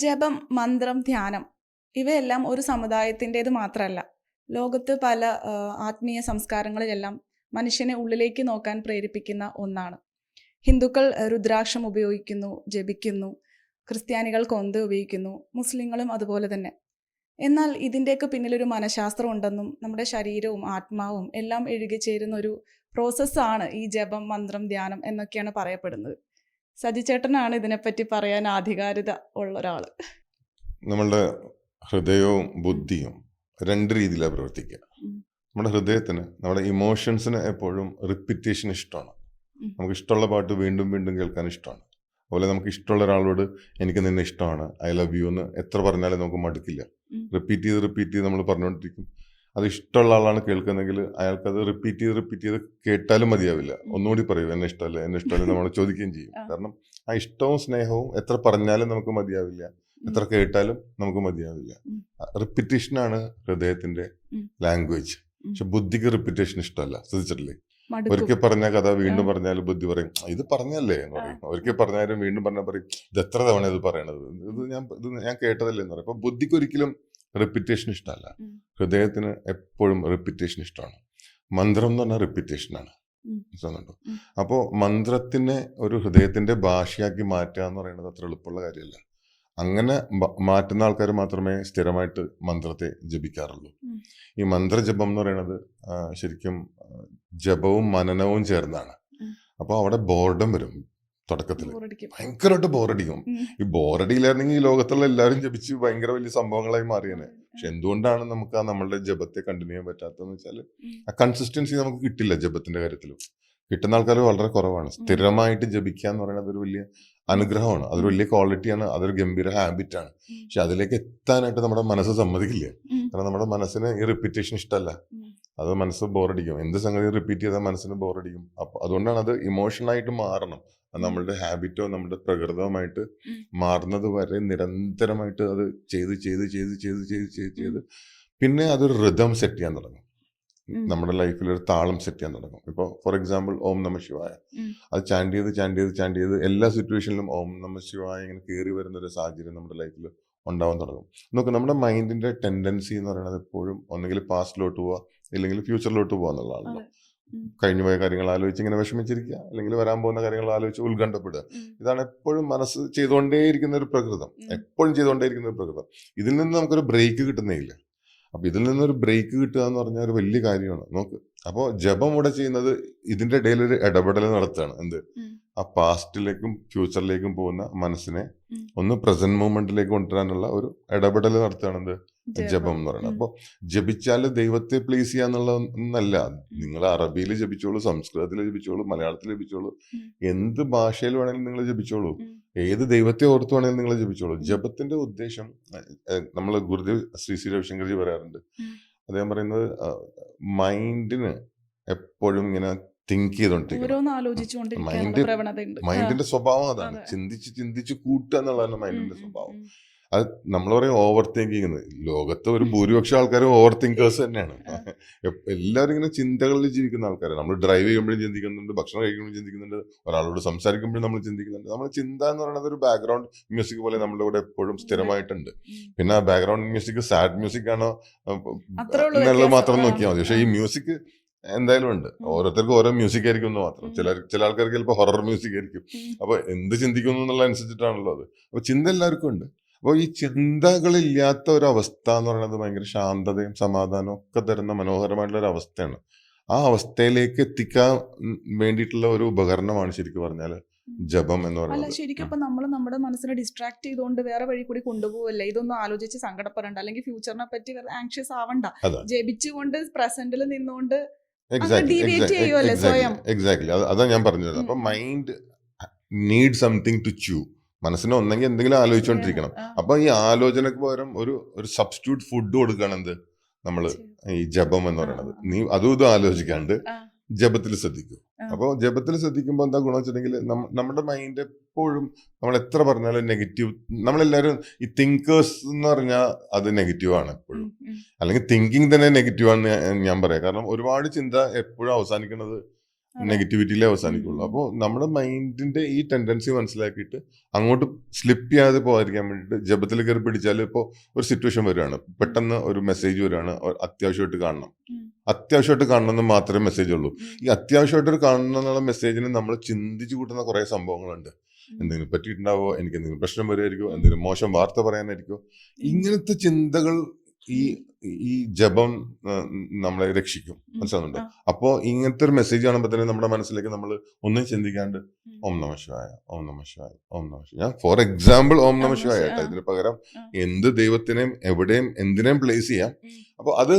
ജപം, മന്ത്രം, ധ്യാനം ഇവയെല്ലാം ഒരു സമുദായത്തിൻ്റേത് മാത്രമല്ല. ലോകത്ത് പല ആത്മീയ സംസ്കാരങ്ങളിലെല്ലാം മനുഷ്യനെ ഉള്ളിലേക്ക് നോക്കാൻ പ്രേരിപ്പിക്കുന്ന ഒന്നാണ്. ഹിന്ദുക്കൾ രുദ്രാക്ഷം ഉപയോഗിക്കുന്നു, ജപിക്കുന്നു. ക്രിസ്ത്യാനികൾ കൊന്ത ഉപയോഗിക്കുന്നു, മുസ്ലിങ്ങളും അതുപോലെ തന്നെ. എന്നാൽ ഇതിൻ്റെയൊക്കെ പിന്നിലൊരു മനഃശാസ്ത്രം ഉണ്ടെന്നും നമ്മുടെ ശരീരവും ആത്മാവും എല്ലാം ഇഴുകിച്ചേരുന്ന ഒരു പ്രോസസ്സാണ് ഈ ജപം, മന്ത്രം, ധ്യാനം എന്നൊക്കെയാണ് പറയപ്പെടുന്നത്. സജിചേട്ടനാണ് ഇതിനെപ്പറ്റി പറയാൻ ആധികാരികത ഉള്ള ഒരാൾ. നമ്മളുടെ ഹൃദയവും ബുദ്ധിയും രണ്ട് രീതിയിലാണ് പ്രവർത്തിക്കുക. നമ്മുടെ ഹൃദയത്തിന്, നമ്മുടെ ഇമോഷൻസിന് എപ്പോഴും റിപ്പീറ്റേഷൻ ഇഷ്ടമാണ്. നമുക്ക് ഇഷ്ടമുള്ള പാട്ട് വീണ്ടും വീണ്ടും കേൾക്കാൻ ഇഷ്ടമാണ്. അതുപോലെ നമുക്ക് ഇഷ്ടമുള്ള ഒരാളോട് എനിക്ക് നിന്നെ ഇഷ്ടമാണ്, ഐ ലവ് യു എന്ന് എത്ര പറഞ്ഞാലും നമുക്ക് മടുക്കില്ല. റിപ്പീറ്റ് ചെയ്ത് നമ്മൾ പറഞ്ഞുകൊണ്ടിരിക്കും. അത് ഇഷ്ടമുള്ള ആളാണ് കേൾക്കുന്നെങ്കിൽ അയാൾക്കത് റിപ്പീറ്റ് ചെയ്ത് കേട്ടാലും മതിയാവില്ല. ഒന്നുകൂടി പറയും എന്നെ ഇഷ്ടമല്ല നമ്മൾ ചോദിക്കുകയും ചെയ്യും. കാരണം ആ ഇഷ്ടവും സ്നേഹവും എത്ര പറഞ്ഞാലും നമുക്ക് മതിയാവില്ല, എത്ര കേട്ടാലും നമുക്ക് മതിയാവില്ല. റിപ്പീറ്റേഷനാണ് ഹൃദയത്തിന്റെ ലാംഗ്വേജ്. പക്ഷെ ബുദ്ധിക്ക് റിപ്പീറ്റേഷൻ ഇഷ്ടമല്ല. ശ്രദ്ധിച്ചിട്ടില്ലേ? ഒരിക്കൽ പറഞ്ഞ കഥ വീണ്ടും പറഞ്ഞാലും ബുദ്ധി പറയും ഇത് പറഞ്ഞല്ലേ എന്ന് പറയും. ഒരിക്കൽ പറഞ്ഞാലും വീണ്ടും പറഞ്ഞാൽ പറയും ഇത് എത്ര തവണ ഇത് പറയണത്, ഇത് ഞാൻ കേട്ടതല്ലേ എന്ന് പറയും. അപ്പൊ ബുദ്ധിക്ക് ഒരിക്കലും റിപ്പീറ്റേഷൻ ഇഷ്ടമല്ല. ഹൃദയത്തിന് എപ്പോഴും റിപ്പീറ്റേഷൻ ഇഷ്ടമാണ്. മന്ത്രം എന്ന് പറഞ്ഞാൽ റിപ്പീറ്റേഷനാണ്. മനസ്സിലാകുന്നുണ്ടോ? അപ്പോൾ മന്ത്രത്തിനെ ഒരു ഹൃദയത്തിന്റെ ഭാഷയാക്കി മാറ്റുക എന്ന് പറയുന്നത് അത്ര എളുപ്പമുള്ള കാര്യമല്ല. അങ്ങനെ മാറ്റുന്ന ആൾക്കാർ മാത്രമേ സ്ഥിരമായിട്ട് മന്ത്രത്തെ ജപിക്കാറുള്ളൂ. ഈ മന്ത്രജപം എന്ന് പറയുന്നത് ശരിക്കും ജപവും മനനവും ചേർന്നാണ്. അപ്പോൾ അവിടെ ബോർഡം വരും. തുടക്കത്തിൽ ഭയങ്കരമായിട്ട് ബോറടിക്കും. ഈ ബോറടിയിലായിരുന്നെങ്കിൽ ഈ ലോകത്തുള്ള എല്ലാവരും ജപിച്ച് ഭയങ്കര വലിയ സംഭവങ്ങളായി മാറിയേനെ. പക്ഷെ എന്തുകൊണ്ടാണ് നമുക്ക് ആ നമ്മളുടെ ജപത്തെ കണ്ടിന്യൂ ചെയ്യാൻ പറ്റാത്തതെന്ന് വെച്ചാൽ ആ കൺസിസ്റ്റൻസി നമുക്ക് കിട്ടില്ല. ജപത്തിന്റെ കാര്യത്തിലും കിട്ടുന്ന ആൾക്കാർ വളരെ കുറവാണ്. സ്ഥിരമായിട്ട് ജപിക്കുക എന്ന് പറയുന്നത് ഒരു വലിയ അനുഗ്രഹമാണ്, അതൊരു വലിയ ക്വാളിറ്റിയാണ്, അതൊരു ഗംഭീര ഹാബിറ്റാണ്. പക്ഷെ അതിലേക്ക് എത്താനായിട്ട് നമ്മുടെ മനസ്സ് സമ്മതിക്കില്ല. കാരണം നമ്മുടെ മനസ്സിന് ഈ റിപ്പീറ്റേഷൻ ഇഷ്ടമല്ല. അത് മനസ്സ് ബോറടിക്കും. എന്ത് സംഗതി റിപ്പീറ്റ് ചെയ്താൽ മനസ്സിന് ബോറടിക്കും. അപ്പൊ അതുകൊണ്ടാണ് അത് ഇമോഷണലായിട്ട് മാറണം. നമ്മളുടെ ഹാബിറ്റോ നമ്മുടെ പ്രകൃതവുമായിട്ട് മാറുന്നത് വരെ നിരന്തരമായിട്ട് അത് ചെയ്ത് പിന്നെ അതൊരു റിതം സെറ്റ് ചെയ്യാൻ തുടങ്ങും. നമ്മുടെ ലൈഫിൽ ഒരു താളം സെറ്റ് ചെയ്യാൻ തുടങ്ങും. ഇപ്പോൾ ഫോർ എക്സാമ്പിൾ ഓം നമ ശിവായ, അത് ചാൻഡ് ചെയ്ത് എല്ലാ സിറ്റുവേഷനിലും ഓം നമ ശിവായ ഇങ്ങനെ കയറി വരുന്ന ഒരു സാഹചര്യം നമ്മുടെ ലൈഫിൽ ഉണ്ടാവാൻ തുടങ്ങും. നോക്ക്, നമ്മുടെ മൈൻഡിന്റെ ടെൻഡൻസി എന്ന് പറയുന്നത് എപ്പോഴും ഒന്നെങ്കിൽ പാസ്റ്റിലോട്ട് പോവുക, ഇല്ലെങ്കിൽ ഫ്യൂച്ചറിലോട്ട് പോവുക എന്നുള്ളതാണല്ലോ. കഴിഞ്ഞു പോയ കാര്യങ്ങൾ ആലോചിച്ച് ഇങ്ങനെ വിഷമിച്ചിരിക്കുക, അല്ലെങ്കിൽ വരാൻ പോകുന്ന കാര്യങ്ങൾ ആലോചിച്ച് ഉത്കണ്ഠപ്പെടുക. ഇതാണ് എപ്പോഴും മനസ്സ് ചെയ്തുകൊണ്ടേയിരിക്കുന്ന ഒരു പ്രകൃതം, എപ്പോഴും ചെയ്തുകൊണ്ടേയിരിക്കുന്ന ഒരു പ്രകൃതം. ഇതിൽ നിന്ന് നമുക്കൊരു ബ്രേക്ക് കിട്ടുന്നേയില്ല. അപ്പൊ ഇതിൽ നിന്നൊരു ബ്രേക്ക് കിട്ടുക എന്ന് പറഞ്ഞാൽ ഒരു വലിയ കാര്യമാണ്. നോക്ക്, അപ്പോൾ ജപം ഇവിടെ ചെയ്യുന്നത് ഇതിന്റെ ഇടയിൽ ഒരു ഇടപെടൽ നടത്തുകയാണ്. എന്ത്? ആ പാസ്റ്റിലേക്കും ഫ്യൂച്ചറിലേക്കും പോകുന്ന മനസ്സിനെ ഒന്ന് പ്രസന്റ് മൂമെന്റിലേക്ക് കൊണ്ടുവരാനുള്ള ഒരു ഇടപെടൽ നടത്തുകയാണ് എന്ത്? ജപം എന്ന് പറയുന്നത്. അപ്പോൾ ജപിച്ചാൽ ദൈവത്തെ പ്ലീസ് ചെയ്യാന്നുള്ള ഒന്നല്ല. നിങ്ങൾ അറബിയിൽ ജപിച്ചോളൂ, സംസ്കൃതത്തിൽ ജപിച്ചോളൂ, മലയാളത്തിൽ ജപിച്ചോളൂ, എന്ത് ഭാഷയിൽ വേണമെങ്കിലും നിങ്ങൾ ജപിച്ചോളൂ, ഏത് ദൈവത്തെ ഓർത്ത് വേണമെങ്കിലും നിങ്ങൾ ജപിച്ചോളൂ. ജപത്തിന്റെ ഉദ്ദേശം, നമ്മൾ ഗുരുദേവ് ശ്രീ രവിശങ്കർജി പറയാറുണ്ട്, അദ്ദേഹം പറയുന്നത് മൈൻഡിന് എപ്പോഴും ഇങ്ങനെ തിങ്ക് ചെയ്തോണ്ടിരിക്കണം. മൈൻഡിന്റെ സ്വഭാവം അതാണ്. ചിന്തിച്ച് കൂട്ടുക എന്നുള്ളതാണ് മൈൻഡിന്റെ സ്വഭാവം. അത് നമ്മൾ പറയും ഓവർ തിങ്കിങ്. ലോകത്ത് ഒരു ഭൂരിപക്ഷം ആൾക്കാരും ഓവർ തിങ്കേഴ്സ് തന്നെയാണ്. എല്ലാവരും ഇങ്ങനെ ചിന്തകളിൽ ജീവിക്കുന്ന ആൾക്കാരാണ്. നമ്മൾ ഡ്രൈവ് ചെയ്യുമ്പോഴും ചിന്തിക്കുന്നുണ്ട്, ഭക്ഷണം കഴിക്കുമ്പോഴും ചിന്തിക്കുന്നുണ്ട്, ഒരാളോട് സംസാരിക്കുമ്പോഴും നമ്മൾ ചിന്തിക്കുന്നുണ്ട്. നമ്മുടെ ചിന്ത എന്ന് പറയുന്നത് ഒരു ബാക്ക്ഗ്രൗണ്ട് മ്യൂസിക് പോലെ നമ്മുടെ കൂടെ എപ്പോഴും സ്ഥിരമായിട്ടുണ്ട്. പിന്നെ ആ ബാക്ക്ഗ്രൗണ്ട് മ്യൂസിക് സാഡ് മ്യൂസിക് ആണോ എന്നുള്ളത് മാത്രം നോക്കിയാൽ മതി. പക്ഷെ ഈ മ്യൂസിക് എന്തായാലും ഉണ്ട്. ഓരോരുത്തർക്കും ഓരോ മ്യൂസിക് ആയിരിക്കും എന്ന് മാത്രം. ചില ആൾക്കാർക്ക് ചിലപ്പോൾ ഹൊറർ മ്യൂസിക് ആയിരിക്കും. അപ്പൊ എന്ത് ചിന്തിക്കുന്നു എന്നുള്ള അനുസരിച്ചിട്ടാണല്ലോ അത്. അപ്പൊ ചിന്ത എല്ലാവർക്കും ഉണ്ട്. അപ്പോൾ ഈ ചിന്തകളില്ലാത്ത ഒരു അവസ്ഥ എന്ന് പറയുന്നത് ഭയങ്കര ശാന്തതയും സമാധാനവും ഒക്കെ തരുന്ന മനോഹരമായിട്ടുള്ള ഒരു അവസ്ഥയാണ്. ആ അവസ്ഥയിലേക്ക് എത്തിക്കാൻ വേണ്ടിയിട്ടുള്ള ഒരു ഉപകരണമാണ് ശരിക്കും പറഞ്ഞാൽ ജപം എന്ന് പറയുന്നത്. ശരിക്കും ഇപ്പൊ നമ്മൾ നമ്മുടെ മനസ്സിനെ ഡിസ്ട്രാക്ട് ചെയ്തുകൊണ്ട് വേറെ വഴി കൂടി കൊണ്ടുപോകല്ലേ. ഇതൊന്നും ആലോചിച്ച് സങ്കടപ്പെടണ്ട, അല്ലെങ്കിൽ ഫ്യൂച്ചറിനെ പറ്റി ആങ്ഷ്യസ് ആവണ്ട. ജപിച്ചുകൊണ്ട് പ്രസന്റിൽ നിന്നുകൊണ്ട് എക്സാക്ട്ലി അതാ ഞാൻ പറഞ്ഞത്. അപ്പൊ മൈൻഡ് നീഡ് സംതിങ് ടു ചൂ. മനസ്സിന് ഒന്നെങ്കിൽ എന്തെങ്കിലും ആലോചിച്ചുകൊണ്ടിരിക്കണം. അപ്പൊ ഈ ആലോചനക്ക് പകരം ഒരു സബ്സ്റ്റിറ്റ്യൂട്ട് ഫുഡ് കൊടുക്കുകയാണ് എന്ത്? നമ്മള് ഈ ജപം എന്ന് പറയുന്നത്. നീ അതും ഇതും ആലോചിക്കാണ്ട് ജപത്തിൽ ശ്രദ്ധിക്കും. അപ്പോൾ ജപത്തിൽ ശ്രദ്ധിക്കുമ്പോൾ എന്താ ഗുണം വെച്ചിട്ടുണ്ടെങ്കിൽ നമ്മുടെ മൈൻഡ് എപ്പോഴും നമ്മൾ എത്ര പറഞ്ഞാലും നെഗറ്റീവ്. നമ്മളെല്ലാവരും ഈ തിങ്കേഴ്സ് എന്ന് പറഞ്ഞാൽ അത് നെഗറ്റീവാണ് എപ്പോഴും, അല്ലെങ്കിൽ തിങ്കിങ് തന്നെ നെഗറ്റീവാണെന്ന് ഞാൻ പറയാം. കാരണം ഒരുപാട് ചിന്ത എപ്പോഴും അവസാനിക്കുന്നത് നെഗറ്റിവിറ്റിയിലേ അവസാനിക്കുള്ളൂ. അപ്പോൾ നമ്മുടെ മൈൻഡിന്റെ ഈ ടെൻഡൻസി മനസ്സിലാക്കിയിട്ട് അങ്ങോട്ട് സ്ലിപ്പ് ചെയ്യാതെ പോകാതിരിക്കാൻ വേണ്ടിയിട്ട് ജപത്തിൽ കയറി പിടിച്ചാൽ ഇപ്പോൾ ഒരു സിറ്റുവേഷൻ വരികയാണ്, പെട്ടെന്ന് ഒരു മെസ്സേജ് വരികയാണ്, അത്യാവശ്യമായിട്ട് കാണണം, അത്യാവശ്യമായിട്ട് കാണണമെന്ന് മാത്രമേ മെസ്സേജ് ഉള്ളൂ. ഈ അത്യാവശ്യമായിട്ട് കാണണം എന്നുള്ള മെസ്സേജിന് നമ്മൾ ചിന്തിച്ചു കൂട്ടുന്ന കുറേ സംഭവങ്ങളുണ്ട്. എന്തെങ്കിലും പറ്റിയിട്ടുണ്ടാവോ, എനിക്ക് എന്തെങ്കിലും പ്രശ്നം വരുമായിരിക്കോ, എന്തെങ്കിലും മോശം വാർത്ത പറയാനായിരിക്കോ, ഇങ്ങനത്തെ ചിന്തകൾ ഈ ജപം നമ്മളെ രക്ഷിക്കും. മനസ്സിലാവുന്നുണ്ടോ? അപ്പോൾ ഇങ്ങനത്തെ ഒരു മെസ്സേജ് കാണുമ്പോൾ തന്നെ നമ്മുടെ മനസ്സിലേക്ക് നമ്മൾ ഒന്നും ചിന്തിക്കാണ്ട് ഓം നമഃ ശിവായ, ഓം നമഃ ശിവായ, ഓം നമഃ ശിവായ. ഞാൻ ഫോർ എക്സാമ്പിൾ ഓം നമഃ ശിവായ കേട്ടോ, ഇതിന് പകരം എന്ത് ദൈവത്തിനെയും എവിടെയും എന്തിനേയും പ്ലേസ് ചെയ്യാം. അപ്പോൾ അത്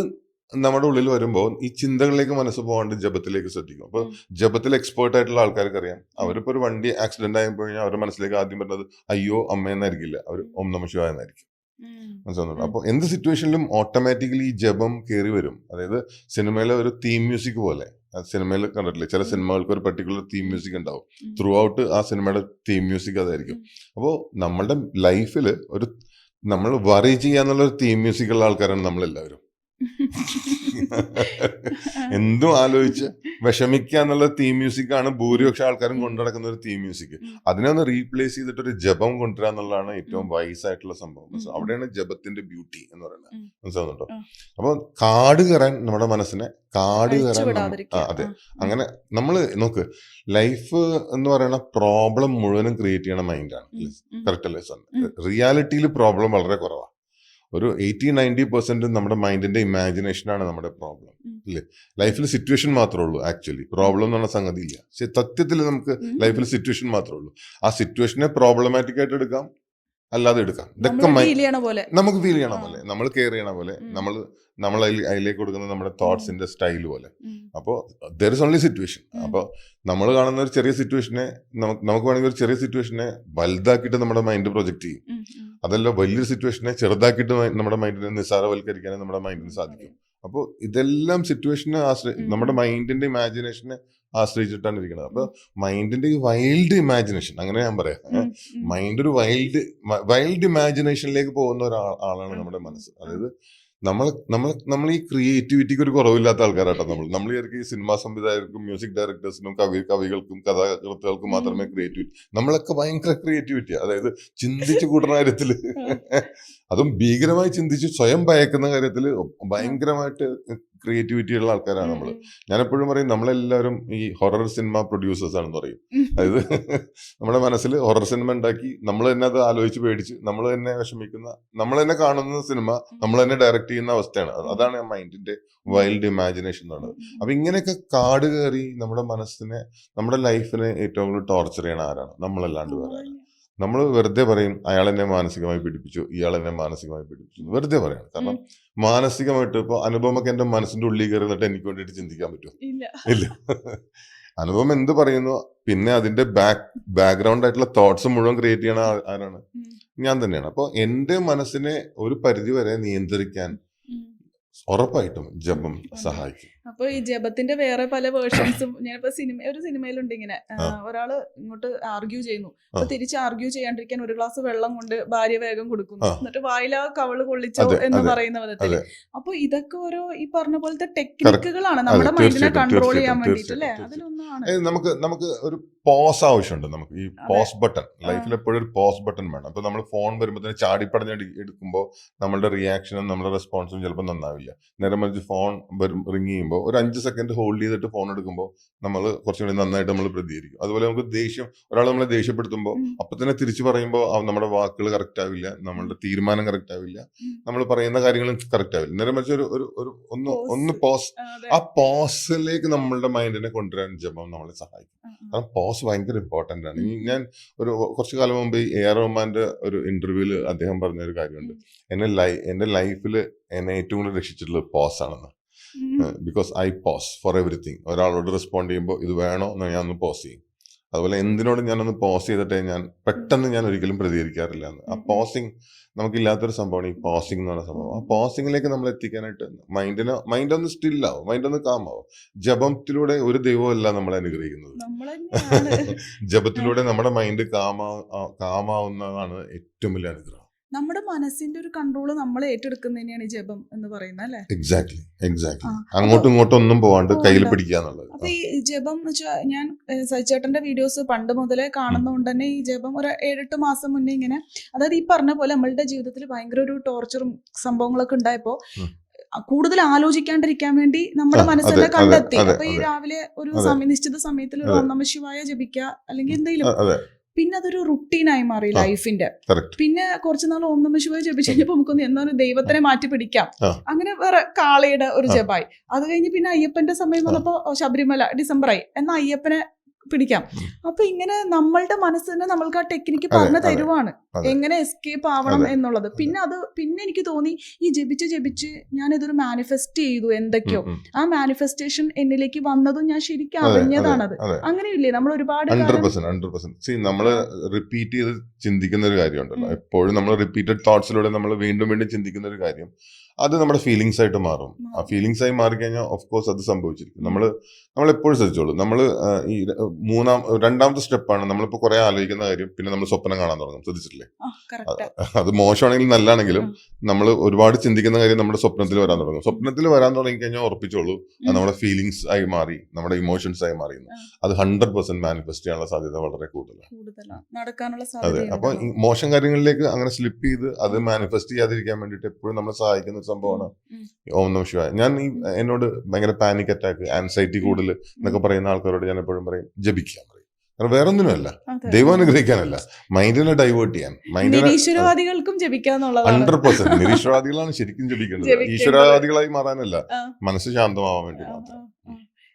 നമ്മുടെ ഉള്ളിൽ വരുമ്പോൾ ഈ ചിന്തകളിലേക്ക് മനസ്സ് പോകാണ്ട് ജപത്തിലേക്ക് ശ്രദ്ധിക്കും. അപ്പോൾ ജപത്തിൽ എക്സ്പേർട്ട് ആയിട്ടുള്ള ആൾക്കാർക്ക് അറിയാം, അവരിപ്പോൾ ഒരു വണ്ടി ആക്സിഡന്റ് ആയി കഴിഞ്ഞാൽ അവരുടെ മനസ്സിലേക്ക് ആദ്യം വരുന്നത് അയ്യോ അമ്മ എന്നായിരിക്കില്ല, അവർ ഓം നമഃ ശിവായ എന്നായിരിക്കും. മനസ്സിലാവുന്നുണ്ട്? അപ്പോൾ എന്ത് സിറ്റുവേഷനിലും ഓട്ടോമാറ്റിക്കലി ഈ ജപം കയറി വരും. അതായത് സിനിമയിലെ ഒരു തീം മ്യൂസിക് പോലെ, സിനിമയിൽ കണ്ടിട്ടില്ലേ, ചില സിനിമകൾക്ക് ഒരു പർട്ടിക്കുലർ തീം മ്യൂസിക് ഉണ്ടാവും, ത്രൂ ഔട്ട് ആ സിനിമയുടെ തീം മ്യൂസിക് അതായിരിക്കും. അപ്പോൾ നമ്മളുടെ ലൈഫിൽ ഒരു നമ്മൾ വറി ചെയ്യാന്നുള്ള ഒരു തീം മ്യൂസിക് ഉള്ള ആൾക്കാരാണ് നമ്മളെല്ലാവരും. എന്തും ആലോചിച്ച് വിഷമിക്കുക എന്നുള്ള തീം മ്യൂസിക് ആണ് ഭൂരിപക്ഷം ആൾക്കാരും കൊണ്ടു നടക്കുന്ന ഒരു തീം മ്യൂസിക്. അതിനെ ഒന്ന് റീപ്ലേസ് ചെയ്തിട്ട് ഒരു ജപം കൊണ്ടുവരിക എന്നുള്ളതാണ് ഏറ്റവും വൈസ് ആയിട്ടുള്ള സംഭവം. അവിടെയാണ് ജപത്തിന്റെ ബ്യൂട്ടി എന്ന് പറയുന്നത്. മനസ്സിലാവുന്നുണ്ടോ? അപ്പൊ കാട് കയറാൻ നമ്മുടെ മനസ്സിനെ കാട് കയറാൻ അതെ, അങ്ങനെ നമ്മൾ നോക്ക്, ലൈഫ് എന്ന് പറയുന്ന പ്രോബ്ലം മുഴുവനും ക്രിയേറ്റ് ചെയ്യണ മൈൻഡാണ്. കറക്റ്റ് അല്ലേ? റിയാലിറ്റിയിൽ പ്രോബ്ലം വളരെ കുറവാണ്. ഒരു 80-90% നമ്മുടെ മൈൻഡിന്റെ ഇമാജിനേഷനാണ് നമ്മുടെ പ്രോബ്ലം, ഇല്ലേ? ലൈഫിൽ സിറ്റുവേഷൻ മാത്രമേ ഉള്ളൂ. ആക്ച്വലി പ്രോബ്ലം എന്ന് പറഞ്ഞ സംഗതി ഇല്ല. പക്ഷെ സത്യത്തിൽ നമുക്ക് ലൈഫിൽ സിറ്റുവേഷൻ മാത്രമേ ഉള്ളൂ. ആ സിറ്റുവേഷനെ പ്രോബ്ലമാറ്റിക് ആയിട്ട് എടുക്കാം, അല്ലാതെ എടുക്കാം. ഇതൊക്കെ നമുക്ക് ഫീൽ ചെയ്യണ പോലെ, നമ്മൾ കെയർ ചെയ്യണ പോലെ, നമ്മൾ അതിലേക്ക് കൊടുക്കുന്ന നമ്മുടെ തോട്ട്സിന്റെ സ്റ്റൈൽ പോലെ. അപ്പോൾ ദർ ഇസ് ഓൺലി സിറ്റുവേഷൻ. അപ്പോൾ നമ്മൾ കാണുന്ന ഒരു ചെറിയ സിറ്റുവേഷനെ നമുക്ക് വേണമെങ്കിൽ ഒരു ചെറിയ സിറ്റുവേഷനെ വലുതാക്കിയിട്ട് നമ്മുടെ മൈൻഡ് പ്രൊജക്ട് ചെയ്യും. അതല്ല, വലിയൊരു സിറ്റുവേഷനെ ചെറുതാക്കിയിട്ട് നമ്മുടെ മൈൻഡിനെ നിസ്സാരവൽക്കരിക്കാനേ നമ്മുടെ മൈൻഡിന് സാധിക്കും. അപ്പോൾ ഇതെല്ലാം സിറ്റുവേഷനെ നമ്മുടെ മൈൻഡിന്റെ ഇമാജിനേഷനെ ആശ്രയിച്ചിട്ടാണ് ഇരിക്കുന്നത്. അപ്പൊ മൈൻഡിന്റെ ഈ വൈൽഡ് ഇമാജിനേഷൻ, അങ്ങനെ ഞാൻ പറയാം, മൈൻഡ് ഒരു വൈൽഡ് ഇമാജിനേഷനിലേക്ക് പോകുന്ന ഒരാളാണ് നമ്മുടെ മനസ്സ്. അതായത് നമ്മൾ ഈ ക്രിയേറ്റിവിറ്റിക്ക് ഒരു കുറവില്ലാത്ത ആൾക്കാരാട്ടോ. നമ്മൾ ഈ സിനിമാ സംവിധായകർക്കും മ്യൂസിക് ഡയറക്ടേഴ്സിനും കവികൾക്കും കഥാകൃത്തുകൾക്കും മാത്രമേ ക്രിയേറ്റിവിറ്റി, നമ്മളൊക്കെ ഭയങ്കര ക്രിയേറ്റിവിറ്റി, അതായത് ചിന്തിച്ചു കൂട്ടുന്ന കാര്യത്തില്, അതും ഭീകരമായി ചിന്തിച്ച് സ്വയം ഭയക്കുന്ന കാര്യത്തിൽ ഭയങ്കരമായിട്ട് ക്രിയേറ്റിവിറ്റി ഉള്ള ആൾക്കാരാണ് നമ്മൾ. ഞാൻ എപ്പോഴും പറയും, നമ്മളെല്ലാവരും ഈ ഹൊറർ സിനിമ പ്രൊഡ്യൂസേഴ്സ് ആണെന്ന് പറയും. അതായത് നമ്മുടെ മനസ്സിൽ ഹൊറർ സിനിമ ഉണ്ടാക്കി നമ്മൾ തന്നെ അത് ആലോചിച്ച് പേടിച്ച് നമ്മൾ തന്നെ വിഷമിക്കുന്ന, നമ്മൾ തന്നെ കാണുന്ന സിനിമ നമ്മൾ തന്നെ ഡയറക്റ്റ് ചെയ്യുന്ന അവസ്ഥയാണ്. അതാണ് മൈൻഡിന്റെ വൈൽഡ് ഇമാജിനേഷൻ എന്ന് പറയുന്നത്. അപ്പൊ ഇങ്ങനെയൊക്കെ കാട് കയറി നമ്മുടെ മനസ്സിനെ, നമ്മുടെ ലൈഫിനെ ഏറ്റവും കൂടുതൽ ടോർച്ചർ ചെയ്യണ ആരാണ്? നമ്മളല്ലാണ്ട് വേറെ. നമ്മൾ വെറുതെ പറയും അയാൾ എന്നെ മാനസികമായി പീഡിപ്പിച്ചു, ഇയാൾ എന്നെ മാനസികമായി പീഡിപ്പിച്ചു, വെറുതെ പറയാണ്. കാരണം മാനസികമായിട്ട് ഇപ്പൊ അനുപമൊക്കെ എന്റെ മനസ്സിന്റെ ഉള്ളിൽ കയറി എന്നിട്ട് എനിക്ക് വേണ്ടിയിട്ട് ചിന്തിക്കാൻ പറ്റുമോ? ഇല്ല. അനുപമ എന്ത് പറയുന്നു, പിന്നെ അതിന്റെ ബാക്ക്ഗ്രൗണ്ട് ആയിട്ടുള്ള തോട്ട്സ് മുഴുവൻ ക്രിയേറ്റ് ചെയ്യണ ആരാണ്? ഞാൻ തന്നെയാണ്. അപ്പോൾ എന്റെ മനസ്സിനെ ഒരു പരിധി വരെ നിയന്ത്രിക്കാൻ ഉറപ്പായിട്ടും ജപം സഹായിക്കും. അപ്പൊ ഈ ജപത്തിന്റെ വേറെ പല വേർഷൻസും ഞാനിപ്പോ ഒരു സിനിമയിലുണ്ട്, ഇങ്ങനെ ഒരാള് ഇങ്ങോട്ട് ആർഗ്യൂ ചെയ്യുന്നു, അപ്പൊ തിരിച്ച് ആർഗ്യൂ ചെയ്യാണ്ടിരിക്കാൻ ഒരു ഗ്ലാസ് വെള്ളം കൊണ്ട് ഭാര്യ വേഗം കൊടുക്കുന്നു, എന്നിട്ട് വായില കവള് കൊള്ളിച്ചോ എന്ന് പറയുന്ന വിധത്തില്. അപ്പൊ ഇതൊക്കെ ഓരോ ഈ പറഞ്ഞ പോലത്തെ ടെക്നിക്കുകളാണ് നമ്മുടെ മൈൻഡിനെ കൺട്രോൾ ചെയ്യാൻ വേണ്ടിട്ട്, അല്ലെ? അതിലൊന്നാണ് നമുക്ക് ഒരു പോസ് ആവശ്യമുണ്ട്. നമുക്ക് ഈ പോസ് ബട്ടൺ, ലൈഫിൽ എപ്പോഴും ഒരു പോസ് ബട്ടൺ വേണം. അപ്പൊ നമ്മൾ ഫോൺ വരുമ്പോൾ ചാടിപ്പടഞ്ഞ് എടുക്കുമ്പോൾ നമ്മളുടെ റിയാക്ഷനും നമ്മുടെ റെസ്പോൺസും ചിലപ്പോൾ നന്നാവില്ല. നേരെ മറിച്ച് ഫോൺ റിങ് ചെയ്യുമ്പോൾ ഒരു 5 സെക്കൻഡ് ഹോൾഡ് ചെയ്തിട്ട് ഫോൺ എടുക്കുമ്പോൾ നമ്മൾ കുറച്ചുകൂടി നന്നായിട്ട് നമ്മൾ പ്രതികരിക്കും. അതുപോലെ നമുക്ക് ഒരാൾ നമ്മളെ ദേഷ്യപ്പെടുത്തുമ്പോൾ അപ്പൊ തന്നെ തിരിച്ചു പറയുമ്പോൾ നമ്മുടെ വാക്കുകൾ കറക്റ്റ് ആവില്ല, നമ്മളുടെ തീരുമാനം കറക്റ്റ് ആവില്ല, നമ്മൾ പറയുന്ന കാര്യങ്ങളും കറക്റ്റ് ആവില്ല. നേരെ മറിച്ച് ഒന്ന് പോസ്, ആ പോസിലേക്ക് നമ്മളുടെ മൈൻഡിനെ കൊണ്ടുവരാൻ ജപം നമ്മളെ സഹായിക്കും. കാരണം പോസ് ഭയങ്കര ഇമ്പോർട്ടന്റ് ആണ്. ഞാൻ കുറച്ചു കാലം മുമ്പ് എ.ആർ. റഹ്മാന്റെ ഒരു ഇന്റർവ്യൂവിൽ അദ്ദേഹം പറഞ്ഞ ഒരു കാര്യമുണ്ട്, എന്റെ ലൈഫിൽ എന്നെ ഏറ്റവും കൂടുതൽ രക്ഷിച്ചിട്ടുള്ളത് പോസ് ആണെന്ന്. Because I pose four everything. ഒരാളോട് റെസ്പോണ്ട് ചെയ്യുമ്പോൾ ഇത് വേണോ എന്ന് ഞാൻ ഒന്ന് പോസ് ചെയ്യും. അതുപോലെ എന്തിനോടും ഞാനൊന്ന് പോസ് ചെയ്തിട്ടേ പെട്ടെന്ന് ഞാൻ ഒരിക്കലും പ്രതികരിക്കാറില്ല എന്ന്. ആ പോസിങ് നമുക്കില്ലാത്തൊരു സംഭവമാണ് ഈ പോസിങ് എന്ന് പറയുന്ന സംഭവം. ആ പോസിങ്ങിലേക്ക് നമ്മൾ എത്തിക്കാനായിട്ട് മൈൻഡ് ഒന്ന് സ്റ്റില്ലാവും, മൈൻഡ് ഒന്ന് കാമാവും. ജപത്തിലൂടെ ഒരു ദൈവമല്ല നമ്മളെ അനുഗ്രഹിക്കുന്നത്, ജപത്തിലൂടെ നമ്മുടെ മൈൻഡ് കാമാവുന്നതാണ് ഏറ്റവും വലിയ അനുഗ്രഹം. നമ്മുടെ മനസ്സിന്റെ ഒരു കൺട്രോൾ നമ്മൾ ഏറ്റെടുക്കുന്നതിനെയാണ് ഈ ജപം എന്ന് പറയുന്നത് അല്ലെ? എക്സാക്ട്ലി ആ, അങ്ങോട്ടും ഇങ്ങോട്ടും ഒന്നും പോവാണ്ട് കയ്യിൽ പോകണ്ട. പിടിക്കുക എന്നുള്ളത്. അപ്പൊ ഈ ജപം എന്ന് വെച്ചാൽ ഞാൻ സജിച്ചേട്ടന്റെ വീഡിയോസ് പണ്ട് മുതലേ കാണുന്നതുകൊണ്ട് തന്നെ ഈ ജപം ഒരു 7-8 മാസം മുന്നേ ഇങ്ങനെ, അതായത് ഈ പറഞ്ഞ പോലെ നമ്മളുടെ ജീവിതത്തിൽ ഭയങ്കര ഒരു ടോർച്ചറും സംഭവങ്ങളൊക്കെ ഉണ്ടായപ്പോ ഉം. കൂടുതൽ ആലോചിക്കാണ്ടിരിക്കാൻ വേണ്ടി നമ്മുടെ ആ, മനസ്സിനെ അതെ, കണ്ടെത്തി. അതെ, അപ്പൊ ഈ അതെ. രാവിലെ ഒരു അതെ. നിശ്ചിത സമയത്തിൽ ഒരു അതെ. ഓം നമഃ ശിവായ ജപിക്കുക അല്ലെങ്കിൽ എന്തെങ്കിലും, അതെ, പിന്നെ അതൊരു റുട്ടീനായി മാറി ആ. ലൈഫിന്റെ. കറക്റ്റ്. പിന്നെ കുറച്ച് നാൾ ഓം നമഃ ശിവായ ജപിച്ചു കഴിഞ്ഞപ്പോ നമുക്കൊന്ന് എന്താണ് ദൈവത്തിനെ മാറ്റി പിടിക്കാം, ആ. അങ്ങനെ വേറെ കാളയുടെ ഒരു ആ. ജപായി. അത് കഴിഞ്ഞ് പിന്നെ അയ്യപ്പന്റെ സമയം വന്നപ്പോ ശബരിമല ഡിസംബറായി, എന്നാ അയ്യപ്പനെ പിടിക്കാം. ഉം. അപ്പൊ ഇങ്ങനെ നമ്മളുടെ മനസ്സിന് നമ്മൾക്ക് ആ ടെക്നിക്ക് അതെ, പറഞ്ഞു അതെ, തരുവാണ് അതെ. എങ്ങനെ എസ്കേപ്പ് ആവണം അതെ, എന്നുള്ളത്. പിന്നെ എനിക്ക് തോന്നി ഈ ജപിച്ച് ഞാൻ ഇതൊരു മാനിഫെസ്റ്റ് ചെയ്തു എന്തൊക്കെയോ. ഉം, ഉം. ആ മാനിഫെസ്റ്റേഷൻ എന്നിലേക്ക് വന്നതും ഞാൻ ശരിക്കും അതെ, അറിഞ്ഞതാണത്. അതെ. അങ്ങനെയില്ലേ നമ്മൾ ഒരുപാട് കാലം 100%. സി, നമ്മള് റിപ്പീറ്റ് ചെയ്ത് ചിന്തിക്കുന്ന ഒരു കാര്യമുണ്ടല്ലോ, ഉം. എപ്പോഴും നമ്മൾ റിപ്പീറ്റഡ് തോട്ട്സിലൂടെ നമ്മൾ വീണ്ടും വീണ്ടും ചിന്തിക്കുന്ന ഒരു കാര്യം, അത് നമ്മുടെ ഫീലിങ്സ് ആയിട്ട് മാറും. ആ മാറും. ഫീലിങ്സ് ആയി മാറിക്കഴിഞ്ഞാൽ ഓഫ് കോഴ്സ് അത് സംഭവിച്ചിരിക്കും. നമ്മൾ എപ്പോഴും ശ്രദ്ധിച്ചോളൂ, നമ്മൾ ഈ രണ്ടാമത്തെ സ്റ്റെപ്പാണ് നമ്മളിപ്പോൾ കുറെ ആലോചിക്കുന്ന കാര്യം പിന്നെ നമ്മൾ സ്വപ്നം കാണാൻ തുടങ്ങും. ശ്രദ്ധിച്ചിട്ടില്ലേ? കറക്റ്റ്. അത് മോശമാണെങ്കിലും നല്ലതാണെങ്കിലും നമ്മൾ ഒരുപാട് ചിന്തിക്കുന്ന കാര്യം നമ്മുടെ സ്വപ്നത്തിൽ വരാൻ തുടങ്ങും. സ്വപ്നത്തിൽ വരാൻ തുടങ്ങി കഴിഞ്ഞാൽ ഉറപ്പിച്ചോളൂ, അത് നമ്മുടെ ഫീലിങ്സ് ആയി മാറി, നമ്മുടെ ഇമോഷൻസ് ആയി മാറി. അത് 100% മാനിഫെസ്റ്റ് ചെയ്യാനുള്ള സാധ്യത വളരെ കൂടുതലാണ്. നടക്കാനുള്ള അതെ. സാധ്യത. അപ്പൊ ഈ മോശം കാര്യങ്ങളിലേക്ക് അങ്ങനെ സ്ലിപ്പ് ചെയ്ത് അത് മാനിഫെസ്റ്റ് ചെയ്യാതിരിക്കാൻ വേണ്ടിയിട്ട് എപ്പോഴും നമ്മളെ സഹായിക്കുന്ന ഒരു സംഭവമാണ് ഈ ഓം നമഃ ശിവായ. ഞാൻ എന്നോട് ഭയങ്കര പാനിക് അറ്റാക്ക്, ആൻസൈറ്റി കൂടുതൽ എന്നൊക്കെ പറയുന്ന ആൾക്കാരോട് ഞാൻ എപ്പോഴും പറയും ജപിക്കാൻ പറയും. കാരണം വേറെ ഒന്നിനുമല്ല, ദൈവം അനുഗ്രഹിക്കാനല്ല, മൈൻഡിനെ ഡൈവേർട്ട് ചെയ്യാൻ. നിരീശ്വരവാദികൾക്കും ജപിക്കാന്നുള്ളതാണ്. 100% നിരീശ്വരവാദികളാണ് ശരിക്കും ജപിക്കേണ്ടത്. ഈശ്വരവാദികളായി മാറാനല്ല, മനസ്സ് ശാന്തമാവാൻ വേണ്ടി മാത്രം.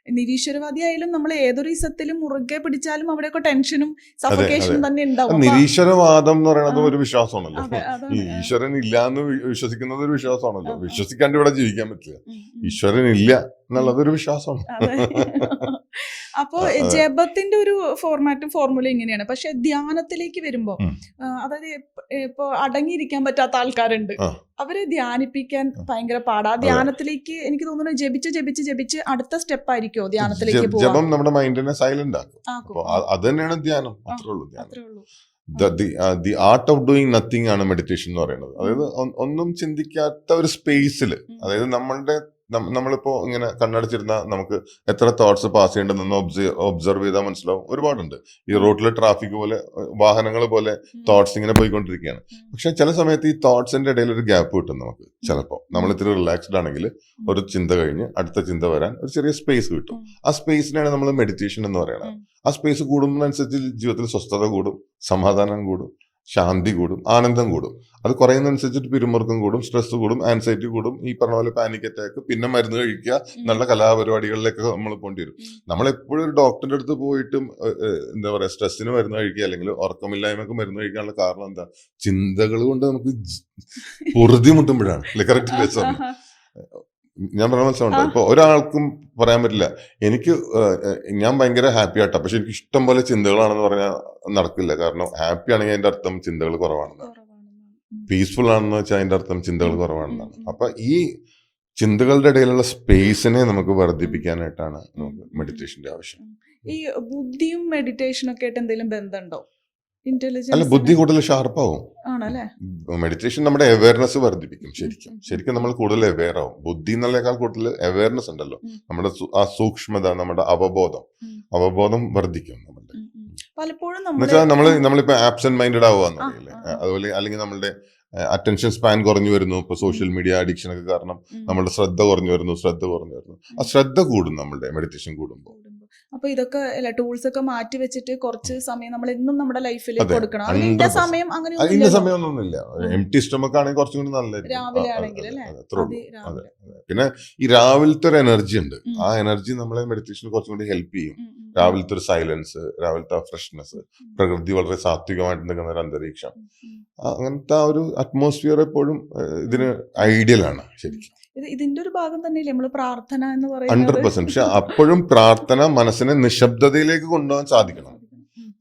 നിരീശ്വരവാദി ആയാലും നമ്മൾ ഏതൊരു ഇസത്തിലും മുറുകെ പിടിച്ചാലും അവിടെയൊക്കെ ടെൻഷനും സഫക്കേഷനും തന്നെ ഉണ്ടാവും. നിരീശ്വരവാദം എന്ന് പറയുന്നത് ഒരു വിശ്വാസമാണല്ലോ. അതെ, അതാണ്. ഈ ഈശ്വരൻ ഇല്ലാന്ന് വിശ്വസിക്കുന്നത് ഒരു വിശ്വാസമാണല്ലോ. വിശ്വസിക്കാണ്ട് ഇവിടെ ജീവിക്കാൻ പറ്റില്ല. ഈശ്വരൻ ഇല്ല എന്നുള്ളത് ഒരു വിശ്വാസമാണ്. അപ്പോ ജപത്തിന്റെ ഒരു ഫോർമാറ്റും ഫോർമുലയും ഇങ്ങനെയാണ്. പക്ഷെ ധ്യാനത്തിലേക്ക് വരുമ്പോ അതായത് ഇപ്പൊ അടങ്ങിയിരിക്കാൻ പറ്റാത്ത ആൾക്കാരുണ്ട്, അവരെ ധ്യാനിപ്പിക്കാൻ ഭയങ്കര പാടാ. ധ്യാനത്തിലേക്ക് എനിക്ക് തോന്നുന്നു ജപിച്ച് അടുത്ത സ്റ്റെപ്പ് ആയിരിക്കോ ധ്യാനത്തിലേക്ക് പോവാ. ജപം നമ്മുടെ മൈൻഡിനെ സൈലന്റ് ആക്കും. അപ്പൊ അത് തന്നെയാണ് ധ്യാനം. അത്രേ ഉള്ളൂ ധ്യാനം. The art of doing nothing ആണ് മെഡിറ്റേഷൻ എന്ന് പറയുന്നത്. അതായത് ഒന്നും ചിന്തിക്കാത്ത ഒരു സ്പേസിൽ, അതായത് നമ്മളിപ്പോ ഇങ്ങനെ കണ്ണടച്ചിരുന്ന നമുക്ക് എത്ര തോട്ട്സ് പാസ് ചെയ്യേണ്ടതെന്ന് ഒബ്സർവ് ചെയ്താൽ മനസ്സിലാവും. ഒരുപാടുണ്ട്. ഈ റോഡിലെ ട്രാഫിക് പോലെ, വാഹനങ്ങൾ പോലെ തോട്ട്സ് ഇങ്ങനെ പോയിക്കൊണ്ടിരിക്കുകയാണ്. പക്ഷെ ചില സമയത്ത് ഈ തോട്ട്സിന്റെ ഇടയിൽ ഒരു ഗ്യാപ്പ് കിട്ടും നമുക്ക്. ചിലപ്പോൾ നമ്മൾ ഇത്തിരി റിലാക്സ്ഡ് ആണെങ്കിൽ ഒരു ചിന്ത കഴിഞ്ഞ് അടുത്ത ചിന്ത വരാൻ ഒരു ചെറിയ സ്പേസ് കിട്ടും. ആ സ്പേസിനാണ് നമ്മൾ മെഡിറ്റേഷൻ എന്ന് പറയുന്നത്. ആ സ്പേസ് കൂടുന്നതിനനുസരിച്ച് ജീവിതത്തിൽ സ്വസ്ഥത കൂടും, സമാധാനം കൂടും, ശാന്തി കൂടും, ആനന്ദം കൂടും. അത് കുറയുന്നതനുസരിച്ചിട്ട് പിരിമുറുക്കം കൂടും, സ്ട്രെസ് കൂടും, ആൻസൈറ്റി കൂടും, ഈ പറഞ്ഞ പോലെ പാനിക് അറ്റാക്ക്, പിന്നെ മരുന്ന് കഴിക്കുക, നല്ല കലാപരിപാടികളിലേക്ക് നമ്മൾ പോകേണ്ടി വരും. നമ്മളെപ്പോഴും ഒരു ഡോക്ടറിന്റെ അടുത്ത് പോയിട്ടും എന്താ പറയാ സ്ട്രെസ്സിന് മരുന്ന് കഴിക്കുക അല്ലെങ്കിൽ ഉറക്കമില്ലായ്മക്ക് മരുന്ന് കഴിക്കാനുള്ള കാരണം എന്താ? ചിന്തകൾ കൊണ്ട് നമുക്ക് പൊറുതി മുട്ടുമ്പോഴാണ്. കറക്റ്റ്. ഞാൻ പറഞ്ഞ മനസ്സിലുണ്ടോ? ഇപ്പൊ ഒരാൾക്കും പറയാൻ പറ്റില്ല ഞാൻ ഭയങ്കര ഹാപ്പി ആട്ടാ, പക്ഷെ എനിക്ക് ഇഷ്ടം പോലെ ചിന്തകളാണെന്ന് പറഞ്ഞാൽ നടക്കില്ല. കാരണം ഹാപ്പി ആണെങ്കിൽ അതിന്റെ അർത്ഥം ചിന്തകൾ കുറവാണെന്നാണ്. പീസ്ഫുൾ ആണെന്ന് വെച്ചാൽ അതിന്റെ അർത്ഥം ചിന്തകൾ കുറവാണെന്നാണ്. അപ്പൊ ഈ ചിന്തകളുടെ ഇടയിലുള്ള സ്പേസിനെ നമുക്ക് വർദ്ധിപ്പിക്കാനായിട്ടാണ് നമുക്ക് മെഡിറ്റേഷന്റെ ആവശ്യം. ഈ ബുദ്ധിയും മെഡിറ്റേഷനും ഒക്കെ ആയിട്ട് എന്തെങ്കിലും ബന്ധമുണ്ടോ? അല്ല, ബുദ്ധി കൂടുതൽ ഷാർപ്പാവും. മെഡിറ്റേഷൻ നമ്മുടെ അവയർനെസ് വർദ്ധിപ്പിക്കും. ശരിക്കും നമ്മൾ കൂടുതൽ അവെയർ ആവും. ബുദ്ധി എന്നുള്ളതിനേക്കാൾ കൂടുതൽ അവയർനെസ് ഉണ്ടല്ലോ. നമ്മുടെ ആ സൂക്ഷ്മത, നമ്മുടെ അവബോധം വർദ്ധിക്കും. പലപ്പോഴും നമ്മളിപ്പോ ആബ്സെന്റ് മൈൻഡഡ് ആവുകയെന്ന് പറയില്ലേ, അതുപോലെ അല്ലെങ്കിൽ നമ്മളുടെ അറ്റൻഷൻ സ്പാൻ കുറഞ്ഞു വരുന്നു. ഇപ്പൊ സോഷ്യൽ മീഡിയ അഡിക്ഷൻ ഒക്കെ കാരണം നമ്മുടെ ശ്രദ്ധ കുറഞ്ഞു വരുന്നു. ആ ശ്രദ്ധ കൂടും നമ്മളുടെ മെഡിറ്റേഷൻ കൂടുമ്പോൾ. അപ്പൊ ഇതൊക്കെ ടൂൾസ് ഒക്കെ മാറ്റി വെച്ചിട്ട് കുറച്ച് സമയം നമ്മൾ എന്നും നമ്മുടെ ലൈഫിൽ കൊടുക്കണം. ഇന്ന സമയം സമയമൊന്നുമില്ല. എംപ്റ്റി സ്റ്റൊമക്ക് ആണെങ്കിൽ കുറച്ചും കൂടി നല്ലതായിരിക്കും രാവിലെ ആണെങ്കിൽ. പിന്നെ ഈ രാവിലത്തെ ഒരു എനർജി ഉണ്ട്. ആ എനർജി നമ്മളെ മെഡിറ്റേഷന് കുറച്ചും കൂടി ഹെൽപ്പ് ചെയ്യും. രാവിലത്തെ ഒരു സൈലൻസ്, രാവിലത്തെ ഫ്രഷ്നെസ്, പ്രകൃതി വളരെ സാത്വികമായിട്ട് നിൽക്കുന്ന ഒരു അന്തരീക്ഷം, അങ്ങനത്തെ ആ ഒരു അറ്റ്മോസ്ഫിയർ എപ്പോഴും ഇതിന് ഐഡിയൽ ആണ് ശരിക്കും. ഇതിന്റെ ഒരു ഭാഗം തന്നെയല്ലേ നമ്മൾ പ്രാർത്ഥന എന്ന് പറയുന്നത്. 100%. പക്ഷെ അപ്പോഴും പ്രാർത്ഥന മനസ്സിനെ നിശബ്ദതയിലേക്ക് കൊണ്ടുപോകാൻ സാധിക്കണം.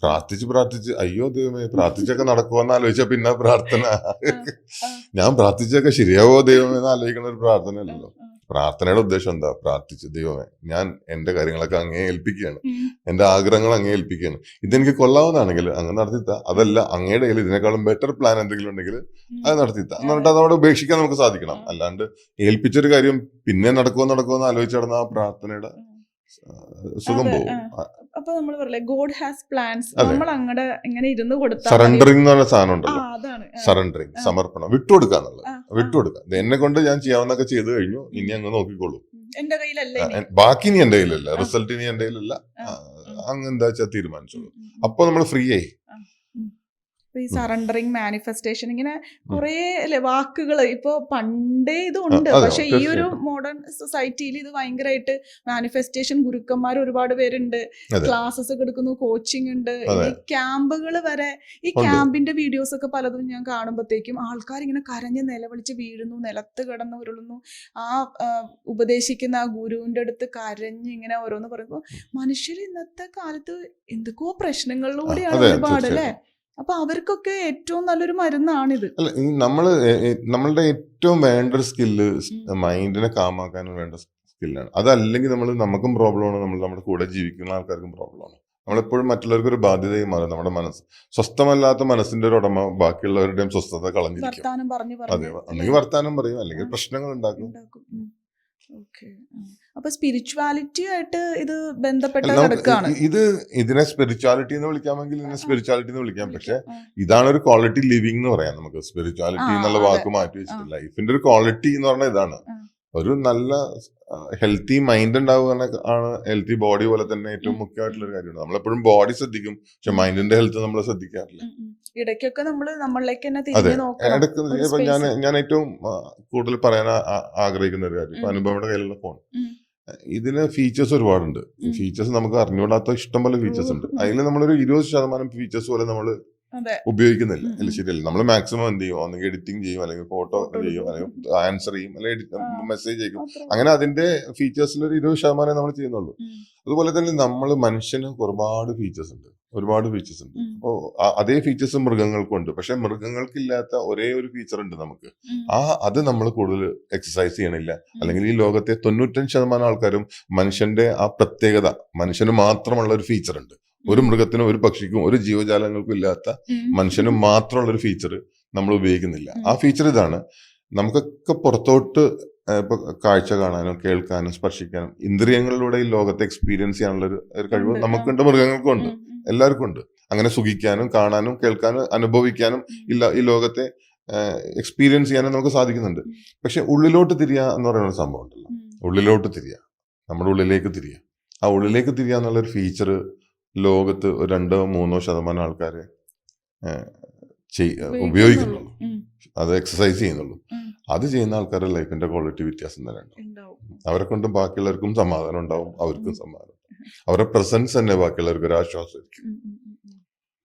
പ്രാർത്ഥിച്ച് അയ്യോ ദൈവമേ പ്രാർത്ഥിച്ചൊക്കെ നടക്കുമെന്ന് ആലോചിച്ചാൽ പിന്നെ പ്രാർത്ഥന ഞാൻ പ്രാർത്ഥിച്ചൊക്കെ ശരിയാവോ ദൈവമേ എന്ന് ആലോചിക്കുന്ന ഒരു പ്രാർത്ഥന അല്ലല്ലോ. പ്രാർത്ഥനയുടെ ഉദ്ദേശം എന്താ? പ്രാർത്ഥിച്ച് ദൈവമേ ഞാൻ എന്റെ കാര്യങ്ങളൊക്കെ അങ്ങേ ഏൽപ്പിക്കുകയാണ്, എന്റെ ആഗ്രഹങ്ങൾ അങ്ങേ ഏൽപ്പിക്കുകയാണ്, ഇതെനിക്ക് കൊള്ളാവുന്നതാണെങ്കിൽ അങ്ങ് നടത്തിത്താ, അതല്ല അങ്ങയുടെ കയ്യിൽ ഇതിനേക്കാളും ബെറ്റർ പ്ലാൻ എന്തെങ്കിലും ഉണ്ടെങ്കിൽ അത് നടത്തിത്താ എന്നിട്ട് അതവിടെ ഉപേക്ഷിക്കാൻ നമുക്ക് സാധിക്കണം. അല്ലാണ്ട് ഏൽപ്പിച്ചൊരു കാര്യം പിന്നെ നടക്കുമോ എന്ന് ആലോചിച്ച് നടന്ന ആ പ്രാർത്ഥനയുടെ സുഖം പോകും. അപ്പൊ നമ്മൾ പറയില്ലേ ഗോഡ് ഹാസ് പ്ലാൻസ്, അതെ. നമ്മൾ അങ്ങടെ ഇങ്ങനെ ഇരുന്ന് കൊടുത്താൽ സറണ്ടറിങ് എന്ന് പറഞ്ഞ സാധനം ഉണ്ടല്ലോ, അതാണ് സറണ്ടറിങ്, സമർപ്പണം, വിട്ടുകൊടുക്കുക എന്നുള്ളത്. വിട്ടുകൊടുക്കുക, ഇത് എന്നെ കൊണ്ട് ഞാൻ ചെയ്യാവുന്നൊക്കെ ചെയ്തു കഴിഞ്ഞു, ഇനി അങ്ങ് നോക്കിക്കോളൂ, എന്റെ കയ്യിലല്ല ഇനി. ബാക്കി ഇനി എന്റെ കയ്യിലല്ല, റിസൾട്ട് ഇനി എന്റെ കയ്യിലല്ല, അങ്ങ് എന്താ വെച്ചാൽ തീരുമാനിച്ചോളൂ. അപ്പൊ നമ്മൾ ഫ്രീ ആയി. ഈ സറണ്ടറിങ്, മാനിഫെസ്റ്റേഷൻ, ഇങ്ങനെ കുറേ വാക്കുകൾ ഇപ്പൊ പണ്ടേ ഇതുണ്ട്. അതെ, പക്ഷെ ഈ ഒരു തീർച്ചയായിട്ടും. മോഡേൺ സൊസൈറ്റിയിൽ ഇത് ഭയങ്കരമായിട്ട് മാനിഫെസ്റ്റേഷൻ ഗുരുക്കന്മാർ ഒരുപാട് പേരുണ്ട്, അതെ. ക്ലാസ്സസ് ഒക്കെ എടുക്കുന്നു, കോച്ചിങ് ഉണ്ട്, അതെ. ഈ ക്യാമ്പുകൾ വരെ. ഈ ഉണ്ട്. ക്യാമ്പിന്റെ വീഡിയോസ് ഒക്കെ പലതും ഞാൻ കാണുമ്പോഴത്തേക്കും ആൾക്കാർ ഇങ്ങനെ കരഞ്ഞ് നിലവിളിച്ച് വീഴുന്നു, നിലത്ത് കിടന്ന് ഉരുളുന്നു. ആ ഉപദേശിക്കുന്ന ആ ഗുരുവിന്റെ അടുത്ത് കരഞ്ഞ് ഇങ്ങനെ ഓരോന്ന് പറയുമ്പോൾ മനുഷ്യർ ഇന്നത്തെ കാലത്ത് എന്തൊക്കെയോ പ്രശ്നങ്ങളിലൂടെയാണ് അതെ, ഒരുപാട് അല്ലേ. തീർച്ചയായിട്ടും. അപ്പൊ അവർക്കൊക്കെ ഏറ്റവും നല്ലൊരു മരുന്നാണിത്. അല്ല, ഈ നമ്മളുടെ ഏറ്റവും വേണ്ട ഒരു സ്കില്ല് മൈൻഡിനെ കാമാക്കാൻ വേണ്ട സ്കില്ലാണ്. അതല്ലെങ്കിൽ നമുക്കും പ്രോബ്ലമാണ്, നമ്മുടെ കൂടെ ജീവിക്കുന്ന ആൾക്കാർക്കും പ്രോബ്ലമാണ്. നമ്മളെപ്പോഴും മറ്റുള്ളവർക്ക് ഒരു ബാധ്യതയും മാറും. നമ്മുടെ മനസ്സ് സ്വസ്ഥമല്ലാത്ത മനസ്സിന്റെ ഒരു ഉടമ ബാക്കിയുള്ളവരുടെയും സ്വസ്ഥത കളഞ്ഞിരിക്കും. വർത്താനം പറഞ്ഞു അതെ, പറഞ്ഞു ഒന്നെങ്കിൽ വർത്താനം പറയും, അല്ലെങ്കിൽ പ്രശ്നങ്ങൾ ഉണ്ടാക്കും. ഓക്കെ. അപ്പൊ സ്പിരിച്വാലിറ്റി ആയിട്ട് ഇത് ബന്ധപ്പെട്ട നമുക്ക് കിടക്കാണ്. ഇതിനെ സ്പിരിച്വാലിറ്റി എന്ന് വിളിക്കാമെങ്കിൽ ഇതിനെ സ്പിരിച്വാലിറ്റി എന്ന് വിളിക്കാം. പക്ഷെ ഇതാണ് ഒരു ക്വാളിറ്റി ലിവിംഗ് എന്ന് പറയാം. നമുക്ക് സ്പിരിച്വാലിറ്റി എന്നുള്ള വാക്ക് മാറ്റി വെച്ചിട്ട് ലൈഫിന്റെ ഒരു ക്വാളിറ്റി എന്ന് പറഞ്ഞാൽ ഇതാണ്. ഒരു നല്ല ഹെൽത്തി മൈൻഡ് ഉണ്ടാവുക ആണ് ഹെൽത്തി ബോഡി പോലെ തന്നെ ഏറ്റവും മുഖ്യമായിട്ടുള്ള ഒരു കാര്യമാണ്. നമ്മളെപ്പോഴും ബോഡി ശ്രദ്ധിക്കും, പക്ഷെ മൈൻഡിന്റെ ഹെൽത്ത് നമ്മൾ ശ്രദ്ധിക്കാറില്ല. ഇടയ്ക്കൊക്കെ നമ്മൾ നമ്മളിലേക്ക് തന്നെ അതെ, തിരിഞ്ഞു നോക്കണം. ഇടയ്ക്ക് ഇപ്പൊ ഞാൻ ഏറ്റവും കൂടുതൽ പറയാൻ ആഗ്രഹിക്കുന്ന ഒരു കാര്യം, ഇപ്പൊ അനുപമയുടെ കയ്യിലുള്ള ഫോൺ, ഇതിന് ഫീച്ചേഴ്സ് ഒരുപാടുണ്ട്. ഫീച്ചേഴ്സ് നമുക്ക് അറിഞ്ഞുകൂടാത്ത ഇഷ്ടംപോലെ ഫീച്ചേഴ്സ് ഉണ്ട്. അതിൽ നമ്മളൊരു 20% ഫീച്ചേഴ്സ് പോലെ നമ്മൾ ഉപയോഗിക്കുന്നില്ല. അല്ല, ശരിയല്ല. നമ്മൾ മാക്സിമം എന്ത് ചെയ്യും, ഒന്നെങ്കിൽ എഡിറ്റിംഗ് ചെയ്യും, അല്ലെങ്കിൽ ഫോട്ടോ ചെയ്യും, അല്ലെങ്കിൽ ആൻസർ ചെയ്യും, അല്ലെങ്കിൽ മെസ്സേജ് ചെയ്യും. അങ്ങനെ അതിന്റെ ഫീച്ചേഴ്സിൽ ഒരു 20% നമ്മൾ ചെയ്യുന്നുള്ളൂ. അതുപോലെ തന്നെ നമ്മൾ മനുഷ്യന് ഒരുപാട് ഫീച്ചേഴ്സ് ഉണ്ട്. അപ്പോൾ അതേ ഫീച്ചേഴ്സ് മൃഗങ്ങൾക്കുണ്ട്. പക്ഷെ മൃഗങ്ങൾക്കില്ലാത്ത ഒരേ ഒരു ഫീച്ചർ ഉണ്ട് നമുക്ക്. അത് നമ്മൾ കൂടുതൽ എക്സസൈസ് ചെയ്യണില്ല. അല്ലെങ്കിൽ ഈ ലോകത്തെ 95% ആൾക്കാരും മനുഷ്യന്റെ ആ പ്രത്യേകത, മനുഷ്യന് മാത്രമുള്ള ഒരു ഫീച്ചർ ഉണ്ട്. ഒരു മൃഗത്തിനും ഒരു പക്ഷിക്കും ഒരു ജീവജാലങ്ങൾക്കും ഇല്ലാത്ത മനുഷ്യന് മാത്രമുള്ള ഒരു ഫീച്ചർ നമ്മൾ ഉപയോഗിക്കുന്നില്ല. ആ ഫീച്ചർ ഇതാണ്. നമുക്കൊക്കെ പുറത്തോട്ട് ഇപ്പൊ കാഴ്ച കാണാനും കേൾക്കാനും സ്പർശിക്കാനും ഇന്ദ്രിയങ്ങളിലൂടെ ഈ ലോകത്തെ എക്സ്പീരിയൻസ് ചെയ്യാനുള്ള ഒരു കഴിവ് നമുക്കുണ്ട്, മൃഗങ്ങൾക്കും ഉണ്ട്, എല്ലാവർക്കും ഉണ്ട്. അങ്ങനെ സുഖിക്കാനും കാണാനും കേൾക്കാനും അനുഭവിക്കാനും ഈ ലോകത്തെ എക്സ്പീരിയൻസ് ചെയ്യാനും നമുക്ക് സാധിക്കുന്നുണ്ട്. പക്ഷെ ഉള്ളിലോട്ട് തിരിയുക എന്ന് പറയുന്ന ഒരു സംഭവം ഉണ്ടല്ലോ. ഉള്ളിലോട്ട് തിരിയുക, നമ്മുടെ ഉള്ളിലേക്ക് തിരിയുക. ആ ഉള്ളിലേക്ക് തിരിയുക എന്നുള്ളൊരു ഫീച്ചർ ലോകത്ത് 2-3% ആൾക്കാരെ ഉപയോഗിക്കുന്നുള്ളൂ, അത് എക്സസൈസ് ചെയ്യുന്നുള്ളൂ. അത് ചെയ്യുന്ന ആൾക്കാരുടെ ലൈഫിന്റെ ക്വാളിറ്റി വ്യത്യാസം തന്നെ ഉണ്ടാവും. അവരെ കൊണ്ട് ബാക്കിയുള്ളവർക്കും സമാധാനം ഉണ്ടാവും, അവർക്കും സമാധാനം. അവരുടെ പ്രസൻസ് തന്നെ ബാക്കിയുള്ളവർക്ക് ഒരു ആശ്വാസമായിരിക്കും.